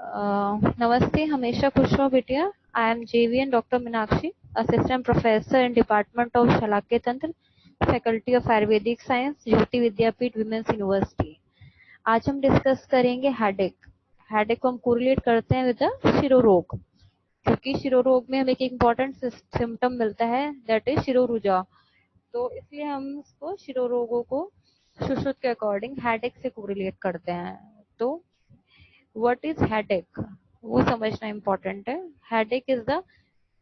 नमस्ते, हमेशा खुश रहो बिटिया। I am JVN doctor Meenakshi, assistant professor in department of Shalakya Tantra, faculty of Ayurvedic science, Jyoti Vidyapeeth women's university. आज हम डिस्कस करेंगे हेडेक। हेडेक को हम कोरिलेट करते हैं विद शिरोरोग, क्योंकि शिरोरोग में हमें एक इम्पोर्टेंट सिम्टम मिलता है, दैट इज शिरोरुजा। तो इसलिए हम इसको शिरोरोगों को सुश्रुत के अकॉर्डिंग हेडेक से कोरिलेट करते हैं। तो व्हाट इज हेडेक, वो समझना इम्पोर्टेंट है। Headache is the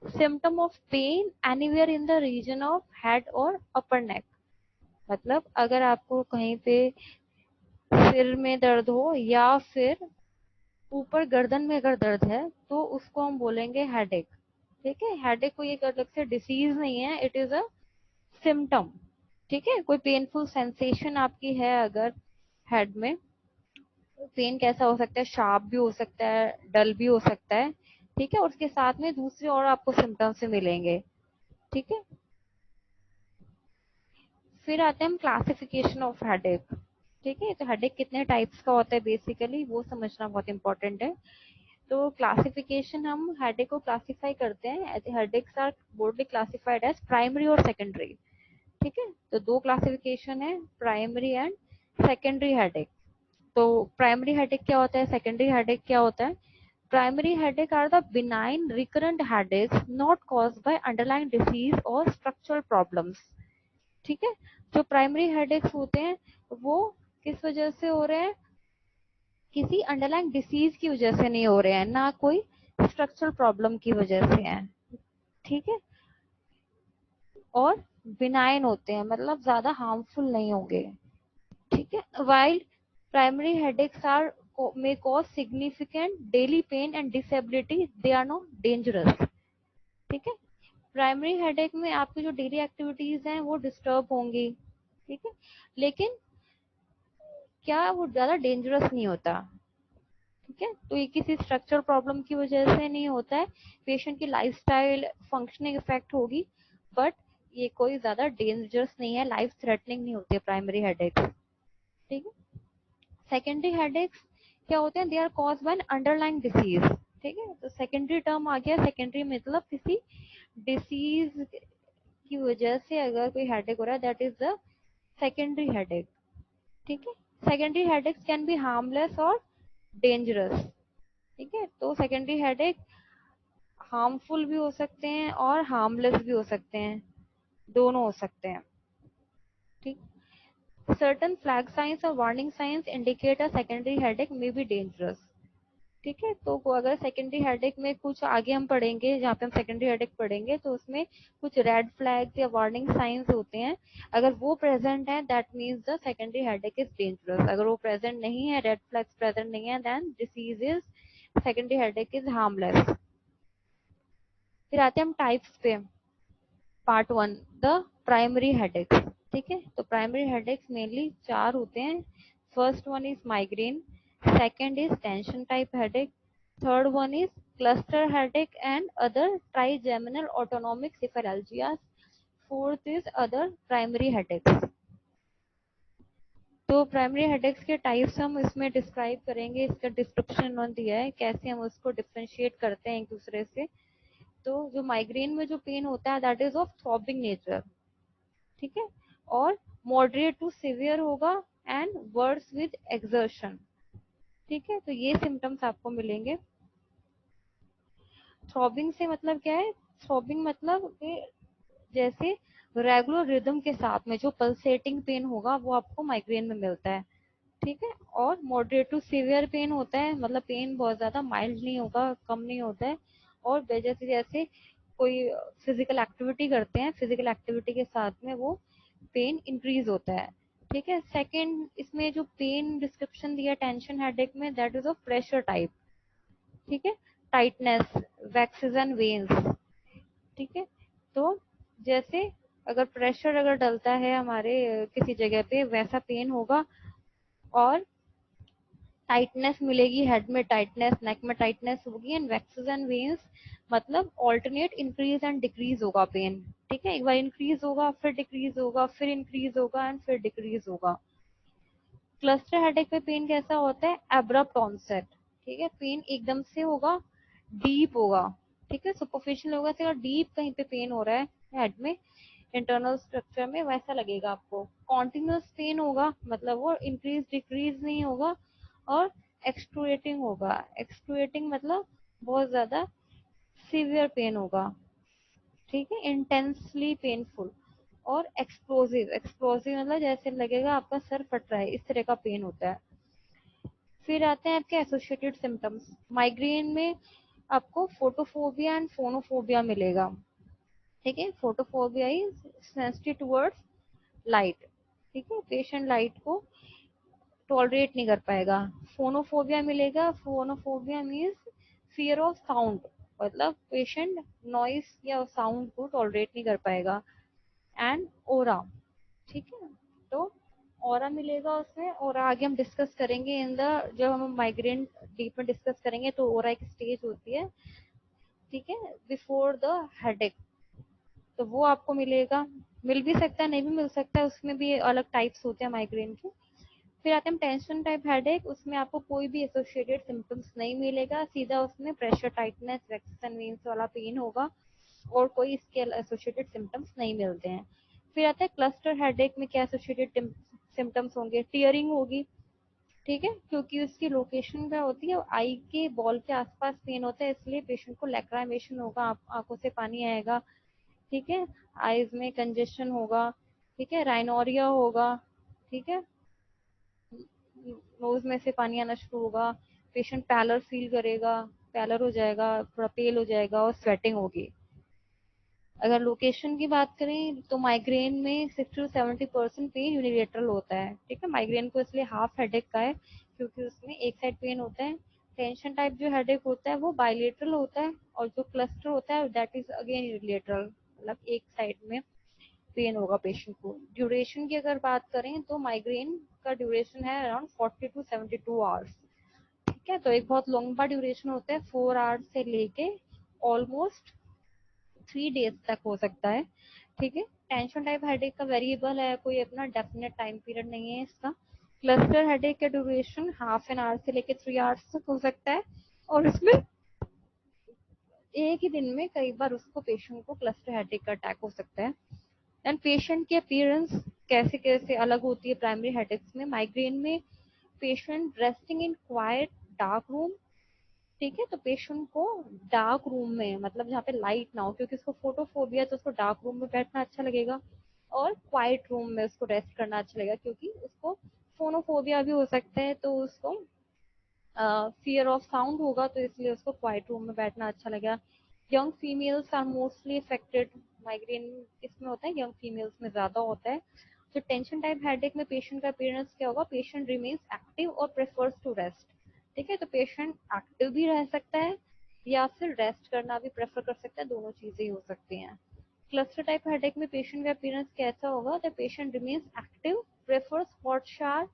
symptom of pain anywhere in the region of head और अपर नेक। मतलब अगर आपको कहीं पे सिर में दर्द हो या फिर ऊपर गर्दन में अगर दर्द है तो उसको हम बोलेंगे हेडेक। ठीक है, हेडेक कोई एक अलग से डिसीज नहीं है, इट इज अ सिम्टम। ठीक है, कोई पेनफुल सेंसेशन आपकी है अगर हेड में, पेन कैसा हो सकता है, शार्प भी हो सकता है, डल भी हो सकता है। ठीक है, और उसके साथ में दूसरे और आपको सिम्टम्स भी मिलेंगे। ठीक है, फिर आते हैं हम क्लासिफिकेशन ऑफ हेडेक। ठीक है, तो हेडेक कितने टाइप्स का होता है बेसिकली वो समझना बहुत इंपॉर्टेंट है। तो क्लासिफिकेशन, हम हेडेक को क्लासिफाई करते हैं, headaches are broadly classified as primary और सेकेंडरी। ठीक है, तो दो क्लासिफिकेशन है, प्राइमरी एंड सेकेंडरी हेडेक। तो प्राइमरी हेडेक क्या होता है, सेकेंडरी हेडेक क्या होता है? Primary headache are the benign recurrent headaches not caused by underlying disease or structural problems. ठीक है, जो प्राइमरी headaches होते हैं वो किस वजह से हो रहे हैं? किसी अंडरलाइंग डिसीज की वजह से नहीं हो रहे हैं, ना कोई स्ट्रक्चरल प्रॉब्लम की वजह से है। ठीक है, और बिनाइन होते हैं, मतलब ज्यादा हार्मफुल नहीं होंगे। ठीक है, while primary headaches are may cause significant daily pain and disability, they are not dangerous. ठीक है, प्राइमरी हेडेक में आपकी जो डेली एक्टिविटीज हैं वो डिस्टर्ब होंगी। ठीक है, लेकिन क्या वो ज्यादा डेंजरस नहीं होता। ठीक है, तो ये किसी स्ट्रक्चरल प्रॉब्लम की वजह से नहीं होता है, पेशेंट की लाइफस्टाइल फंक्शनिंग इफेक्ट होगी, बट ये कोई ज्यादा डेंजरस नहीं है, लाइफ थ्रेटनिंग नहीं होती है प्राइमरी हेडेक। ठीक है, सेकेंडरी हेडेक्स क्या होते हैं? They are cause by underlying disease. ठीक है, तो सेकेंडरी टर्म आ गया, सेकेंडरी मतलब किसी डिसीज की वजह से अगर कोई हेडेक हो रहा है, that is the secondary headache. ठीक है, secondary headaches can be harmless और डेंजरस। ठीक है, तो सेकेंडरी हेडेक हार्मफुल भी हो सकते हैं और हार्मलेस भी हो सकते हैं, दोनों हो सकते हैं। ठीक, certain flag signs or warning signs indicate a secondary headache may be dangerous. ठीक है, तो अगर सेकेंडरी हेडेक में कुछ आगे हम पढ़ेंगे, जहाँ पे हम सेकेंडरी हेडेक पढ़ेंगे तो उसमें कुछ रेड फ्लैग्स या वार्निंग साइंस होते हैं, अगर वो प्रेजेंट है that means the secondary headache is dangerous. अगर वो प्रेजेंट नहीं है, रेड फ्लैग्स प्रेजेंट नहीं है, then disease is secondary headache is harmless. फिर आते हैं हम टाइप्स पे। Part 1, the primary headaches. ठीक है, तो प्राइमरी हेडेक्स मेनली 4 होते हैं। First one is migraine, second is tension type headache, third one is cluster headache and other trigeminal autonomic cephalalgias, fourth is other primary headaches। तो primary headaches के types हम इसमें describe करेंगे, इसका description उन्होंने दिया है कैसे हम उसको डिफरेंशिएट करते हैं एक दूसरे से। तो जो माइग्रेन में जो पेन होता है that is of throbbing nature. ठीक है, और मॉडरेट टू सिवियर होगा एंड वर्स विद एक्सर्शन। ठीक है, तो ये सिम्टम्स आपको मिलेंगे। थ्रॉबिंग से मतलब क्या है? थ्रॉबिंग मतलब कि जैसे रेगुलर रिदम के साथ में जो पल्सेटिंग पेन होगा वो आपको माइग्रेन में मिलता है। ठीक है, और मॉडरेट टू सीवियर पेन होता है, मतलब पेन बहुत ज्यादा माइल्ड नहीं होगा, कम नहीं होता है, और जैसे जैसे कोई फिजिकल एक्टिविटी करते हैं, फिजिकल एक्टिविटी के साथ में वो पेन इंक्रीज होता है। ठीक है, सेकंड इसमें जो पेन डिस्क्रिप्शन दिया टेंशन हेडेक में, that is of pressure type. ठीक है, टाइटनेस, वैक्सेस एंड वेन्स। ठीक है, तो जैसे अगर प्रेशर अगर डलता है हमारे किसी जगह पे, वैसा पेन होगा, और टाइटनेस मिलेगी, हेड में टाइटनेस, नेक में टाइटनेस होगी, एंड वैक्सेस एंड वेन्स मतलब ऑल्टरनेट इंक्रीज एंड डिक्रीज होगा पेन। ठीक है, एक बार इंक्रीज होगा, फिर डिक्रीज होगा, फिर इंक्रीज होगा, एंड फिर डिक्रीज होगा। क्लस्टर हेडेक में पेन कैसा होता है? Abrupt onset. ठीक है, पेन एकदम से होगा, डीप होगा, ठीक है, सुपरफिशियल होगा, तो डीप कहीं पे पेन हो रहा है हेड में, इंटरनल स्ट्रक्चर में, वैसा लगेगा आपको। कॉन्टिन्यूस पेन होगा, मतलब वो इंक्रीज डिक्रीज नहीं होगा। और एक्सक्रूएटिंग होगा, एक्सक्रूएटिंग मतलब बहुत ज्यादा सीवियर पेन होगा, ठीक है, इंटेंसली पेनफुल। और एक्सप्लोसिव, एक्सप्लोसिव मतलब जैसे लगेगा आपका सर फट रहा है, इस तरह का पेन होता है। फिर आते हैं आपके एसोसिएटेड सिम्टम्स। माइग्रेन में आपको फोटोफोबिया एंड फोनोफोबिया मिलेगा, ठीक है। Photophobia is sensitive towards light, ठीक है, पेशेंट लाइट को टॉलरेट नहीं कर पाएगा। फोनोफोबिया मिलेगा, phonophobia means fear of sound, मतलब पेशेंट नॉइस या साउंड को टॉलरेट नहीं कर पाएगा। एंड ओरा, ठीक है, तो ओरा मिलेगा उसमें। और आगे हम डिस्कस करेंगे इन द, जब हम माइग्रेन डीप में डिस्कस करेंगे तो ओरा एक स्टेज होती है, ठीक है, बिफोर द हेडेक, तो वो आपको मिलेगा। मिल भी सकता है, नहीं भी मिल सकता है, उसमें भी अलग टाइप्स होते हैं माइग्रेन के। फिर आते हैं टेंशन टाइप हेडेक, उसमें आपको कोई भी एसोसिएटेड सिम्टम्स नहीं मिलेगा, सीधा उसमें प्रेशर टाइटनेस वेक्सन वेन्स वाला पेन होगा, और कोई इसके एसोसिएटेड सिम्टम्स नहीं मिलते हैं। फिर आता है क्लस्टर हेडेक में क्या एसोसिएटेड सिम्टम्स होंगे, टीयरिंग होगी, ठीक है, क्योंकि उसकी लोकेशन क्या होती है, आई के बॉल के आसपास पेन होता है, इसलिए पेशेंट को लैक्राइमेशन होगा, आंखों से पानी आएगा, ठीक है, आईज में कंजेशन होगा, ठीक है, राइनोरिया होगा, ठीक है, नोज में से पानी आना शुरू होगा, पेशेंट पैलर फील करेगा, पैलर हो जाएगा, थोड़ा पेल हो जाएगा, और स्वेटिंग होगी। अगर लोकेशन की बात करें तो माइग्रेन में 60 to 70% पेन यूनिलेटरल होता है, ठीक है, माइग्रेन को इसलिए हाफ हेडेक का है, क्योंकि उसमें एक साइड पेन होता है। टेंशन टाइप जो हेडेक होता है वो बाइलेटरल होता है, और जो क्लस्टर होता है दैट इज अगेन यूनिलेटरल, मतलब एक साइड में पेन होगा पेशेंट को। ड्यूरेशन की अगर बात करें तो माइग्रेन का ड्यूरेशन है अराउंड 40 to 72 आवर्स, ठीक है, तो एक बहुत लंबा ड्यूरेशन होता है, 4 आवर्स से लेके ऑलमोस्ट 3 डेज तक हो सकता है, ठीक है। टेंशन टाइप हेडेक का वेरिएबल है, कोई अपना डेफिनेट टाइम पीरियड नहीं है इसका। क्लस्टर हेडेक का ड्यूरेशन हाफ एन आवर से लेके 3 आवर्स तक हो सकता है, और इसमें एक ही दिन में कई बार उसको पेशेंट को क्लस्टर हेडेक का अटैक हो सकता है। एंड पेशेंट की अपीयरेंस कैसे कैसे अलग होती है प्राइमरी हेडेक्स में। माइग्रेन में patient resting in quite dark room, ठीक है, तो पेशेंट को डार्क रूम में, मतलब जहाँ पे लाइट ना हो, क्योंकि उसको फोटोफोबिया है तो उसको डार्क रूम में बैठना अच्छा लगेगा, और क्वाइट रूम में उसको रेस्ट करना अच्छा लगेगा, क्योंकि उसको फोनोफोबिया भी हो सकता है, तो उसको फियर ऑफ साउंड होगा, तो इसलिए उसको क्वाइट रूम में बैठना अच्छा लगेगा। Young females are mostly affected, migraine इसमें होता है यंग फीमेल्स में ज्यादा होता है। तो टेंशन टाइप हेडेक में पेशेंट का अपीयरेंस क्या होगा, पेशेंट रिमेन्स एक्टिव और प्रेफर्स टू रेस्ट, ठीक है, तो पेशेंट एक्टिव भी रह सकता है या फिर रेस्ट करना भी प्रेफर कर सकता है, दोनों चीजें ही हो सकती हैं। क्लस्टर टाइप हेडेक में पेशेंट का अपीयरेंस कैसा होगा, the patient remains active, prefers hot shower,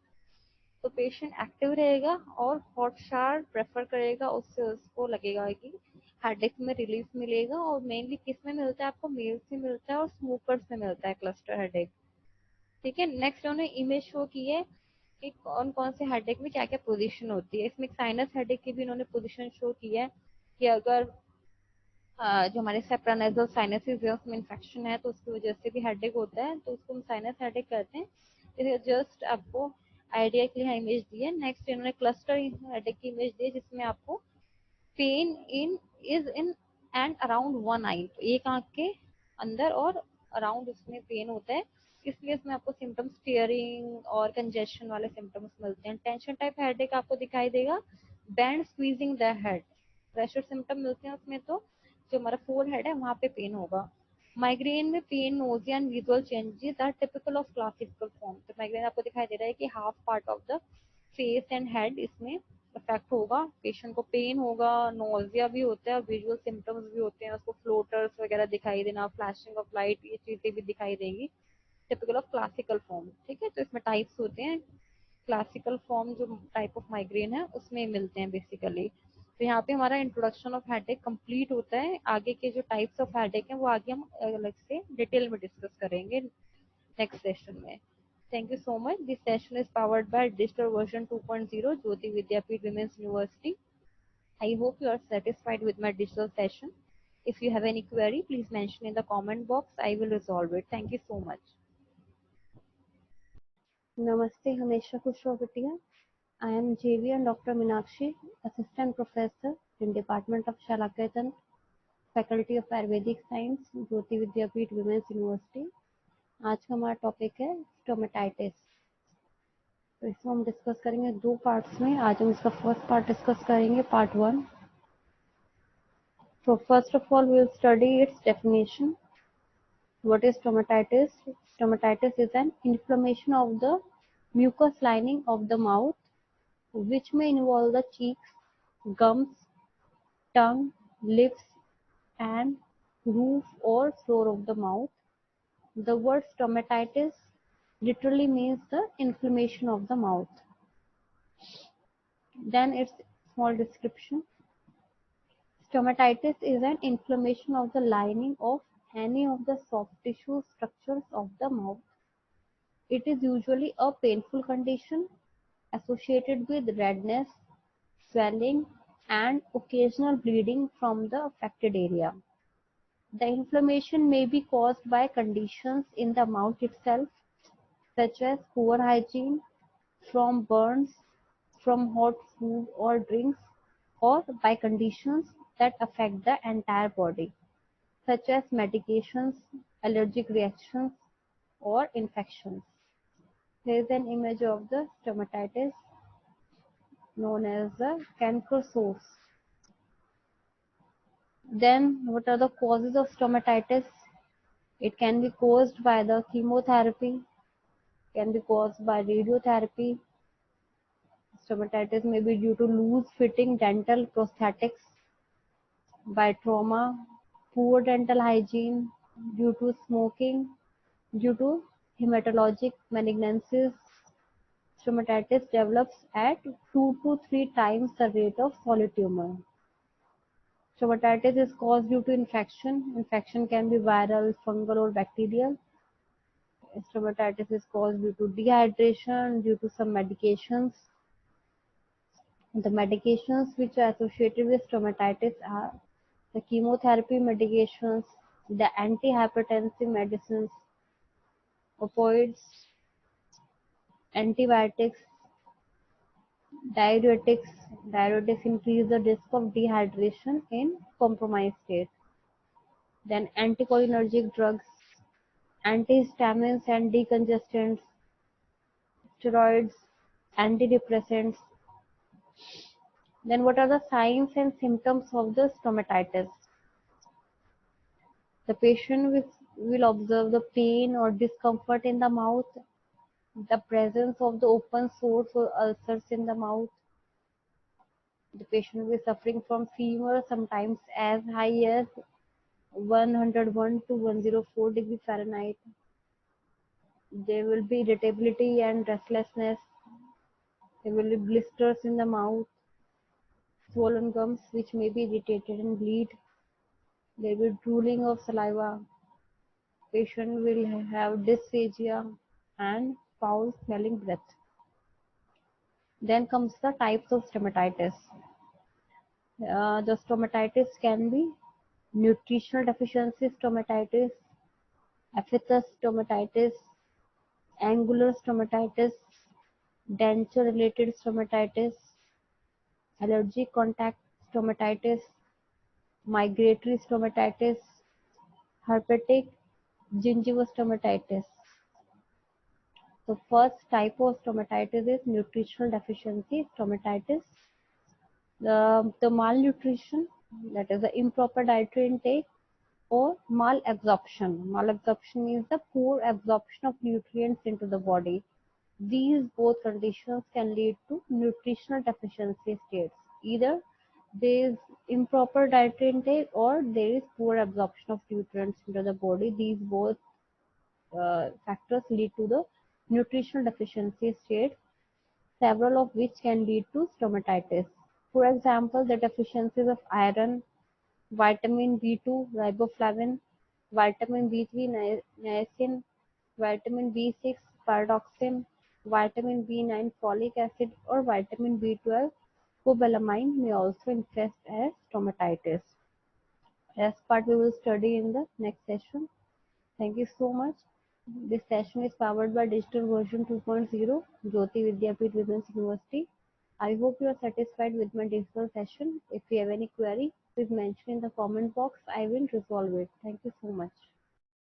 तो पेशेंट एक्टिव रहेगा और हॉट शावर प्रेफर करेगा, उससे उसको लगेगा कि हेडेक में रिलीफ मिलेगा। और मेनली किस में मिलता है आपको, मेल्स में मिलता है और स्मोकर्स में मिलता है क्लस्टर हेडेक, ठीक है। नेक्स्ट उन्होंने इमेज शो की है कि कौन कौन से हेडेक में क्या क्या पोजीशन होती है, इसमें साइनस हेडेक की भी इन्होंने पोजीशन शो की है, कि अगर जो हमारे सेप्रानेजल साइनसेस है उसमें इन्फेक्शन है तो उसकी वजह से भी हेडेक होता है, तो उसको हम साइनस हेडेक कहते हैं। जस्ट आपको आइडिया के लिए इमेज दी है। नेक्स्ट इन्होंने क्लस्टर हेडेक की इमेज दी है, जिसमें आपको pain in is in and around one eye, तो एक आंख के अंदर और अराउंड उसमें पेन होता है, इसलिए इसमें आपको सिम्टम्स टीयरिंग और कंजेशन वाले सिम्टम्स मिलते हैं। टेंशन टाइप हेडेक आपको दिखाई देगा, band squeezing the head, pressure symptom मिलते हैं उसमें, तो जो हमारा फोर हेड है वहां पे पेन होगा। माइग्रेन में pain, nausea and visual changes are typical of classical form, तो माइग्रेन आपको दिखाई दे रहा है कि half part of the face and head इसमें इफेक्ट होगा, पेशेंट को पेन होगा, नोजिया भी होता है और विजुअल सिम्टम्स भी होते हैं, उसको फ्लोटर्स वगैरह दिखाई देना, फ्लैशिंग ऑफ लाइट, ये चीजें भी दिखाई देंगी, टिपिकल ऑफ क्लासिकल फॉर्म, ठीक है। तो इसमें टाइप्स होते हैं, क्लासिकल फॉर्म जो टाइप ऑफ माइग्रेन है उसमें मिलते हैं बेसिकली। तो यहाँ पे हमारा इंट्रोडक्शन ऑफ हेडेक कंप्लीट होता है, आगे के जो टाइप्स ऑफ हेडेक हैं वो आगे हम अलग से डिटेल में डिस्कस करेंगे नेक्स्ट सेशन में। Thank you so much. This session is powered by Digital Version 2.0, Jyoti Vidyapith Women's University. I hope you are satisfied with my digital session. If you have any query, please mention in the comment box. I will resolve it. Thank you so much. Namaste, Hamesha Kushwa Bhatia. I am JV Dr. Minakshi, Assistant Professor in Department of Shalakyatan, Faculty of Ayurvedic Science, Jyoti Vidyapeeth women's university. आज का हमारा topic है stomatitis. तो इसको हम discuss करेंगे दो parts में। आज हम इसका फर्स्ट पार्ट डिस्कस करेंगे, part 1। So first of all, we will study its definition. What is stomatitis? Stomatitis is an inflammation of the mucous lining of the mouth, which may involve the cheeks, gums, tongue, lips, and roof or floor of the mouth. The word stomatitis literally means the inflammation of the mouth. Then its small description. Stomatitis is an inflammation of the lining of any of the soft tissue structures of the mouth. It is usually a painful condition associated with redness, swelling, and occasional bleeding from the affected area. The inflammation may be caused by conditions in the mouth itself, such as poor hygiene, from burns, from hot food or drinks, or by conditions that affect the entire body, such as medications, allergic reactions, or infections. Here is an image of the stomatitis known as the canker sores. Then, what are the causes of stomatitis? It can be caused by the chemotherapy, can be caused by radiotherapy. Stomatitis may be due to loose fitting dental prosthetics, by trauma, poor dental hygiene, due to smoking, due to hematologic malignancies. Stomatitis develops at 2 to 3 times the rate of solid tumor. Stomatitis is caused due to infection. Infection can be viral, fungal, or bacterial. Stomatitis is caused due to dehydration, due to some medications. The medications which are associated with stomatitis are the chemotherapy medications, the antihypertensive medicines, opioids, antibiotics, diuretics. Diuretics increase the risk of dehydration in compromised state. Then anticholinergic drugs, antihistamines and decongestants, steroids, antidepressants. Then what are the signs and symptoms of the stomatitis? The patient will observe the pain or discomfort in the mouth, the presence of the open sores or ulcers in the mouth. The patient will be suffering from fever, sometimes as high as 101 to 104 degree Fahrenheit. There will be irritability and restlessness. There will be blisters in the mouth, swollen gums which may be irritated and bleed. There will be drooling of saliva. Patient will have dysphagia and foul smelling breath. Then comes the types of stomatitis. The stomatitis can be nutritional deficiency stomatitis, epiphyseal stomatitis, angular stomatitis, denture related stomatitis, allergic contact stomatitis, migratory stomatitis, herpetic gingivostomatitis. The first type of stomatitis is nutritional deficiency stomatitis. The malnutrition, that is the improper dietary intake, or malabsorption. Malabsorption means the poor absorption of nutrients into the body. These both conditions can lead to nutritional deficiency states. Either there is improper dietary intake or there is poor absorption of nutrients into the body. These both factors lead to the nutritional deficiency state, several of which can lead to stomatitis. For example, the deficiencies of iron, vitamin B2, riboflavin, vitamin B3, niacin, vitamin B6, pyridoxine, vitamin B9, folic acid, or vitamin B12 Scopolamine may also infest as stomatitis. Rest part we will study in the next session. Thank you so much. This session is powered by Digital Version 2.0, Jyoti Vidyapeeth Women's University. I hope you are satisfied with my digital session. If you have any query, please mention in the comment box. I will resolve it. Thank you so much.